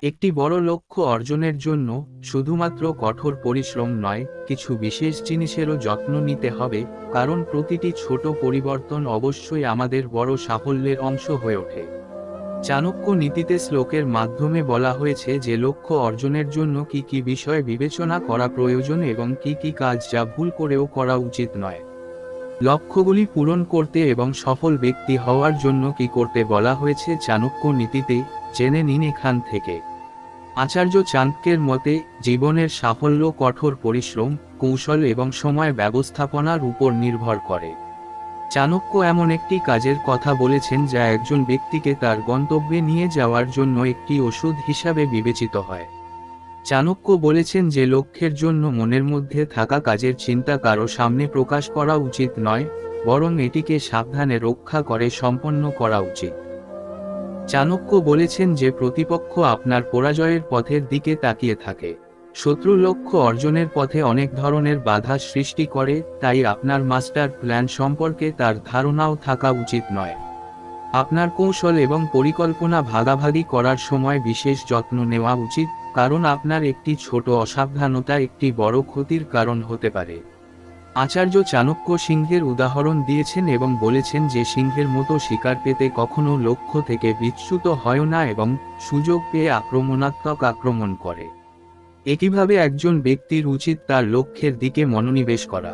একটি বড় লক্ষ্য অর্জনের জন্য শুধুমাত্র কঠোর পরিশ্রম নয়, কিছু বিশেষ জিনিসেরও যত্ন নিতে হবে, কারণ প্রতিটি ছোট পরিবর্তন অবশ্যই আমাদের বড় সাফল্যের অংশ হয়ে ওঠে। চাণক্য নীতিতে শ্লোকের মাধ্যমে বলা হয়েছে যে লক্ষ্য অর্জনের জন্য কি কি বিষয় বিবেচনা করা প্রয়োজন এবং কি কি কাজ যা ভুল করেও করা উচিত নয়। লক্ষ্যগুলি পূরণ করতে এবং সফল ব্যক্তি হওয়ার জন্য কি করতে বলা হয়েছে চাণক্য নীতিতে, জেনে নিন এখান থেকে। আচার্য চাণক্যের মতে জীবনের সাফল্য কঠোর পরিশ্রম, কৌশল এবং সময় ব্যবস্থাপনার উপর নির্ভর করে। চাণক্য এমন একটি কাজের কথা বলেছেন যা একজন ব্যক্তিকে তার গন্তব্যে নিয়ে যাওয়ার জন্য একটি ওষুধ হিসাবে বিবেচিত হয়। চাণক্য বলেছেন যে লক্ষ্যের জন্য মনের মধ্যে থাকা কাজের চিন্তা কারো সামনে প্রকাশ করা উচিত নয়, বরং এটিকে সাবধানে রক্ষা করে সম্পন্ন করা উচিত। চাণক্য বলেছেন যে প্রতিপক্ষ আপনার পরাজয়ের পথের দিকে তাকিয়ে থাকে। শত্রু লক্ষ্য অর্জনের পথে অনেক ধরনের বাধা সৃষ্টি করে, তাই আপনার মাস্টার প্ল্যান সম্পর্কে তার ধারণাও থাকা উচিত নয়। আপনার কৌশল এবং পরিকল্পনা ভাগাভাগি করার সময় বিশেষ যত্ন নেওয়া উচিত, কারণ আপনার একটি ছোট অসাবধানতা একটি বড় ক্ষতির কারণ হতে পারে। আচার্য চাণক্য সিংহের উদাহরণ দিয়েছেন এবং বলেছেন যে সিংহের মতো শিকার পেতে কখনো লক্ষ্য থেকে বিচ্যুত হয় না এবং সুযোগ পেয়ে আক্রমণাত্মক আক্রমণ করে। একইভাবে একজন ব্যক্তির উচিত তার লক্ষ্যের দিকে মনোনিবেশ করা।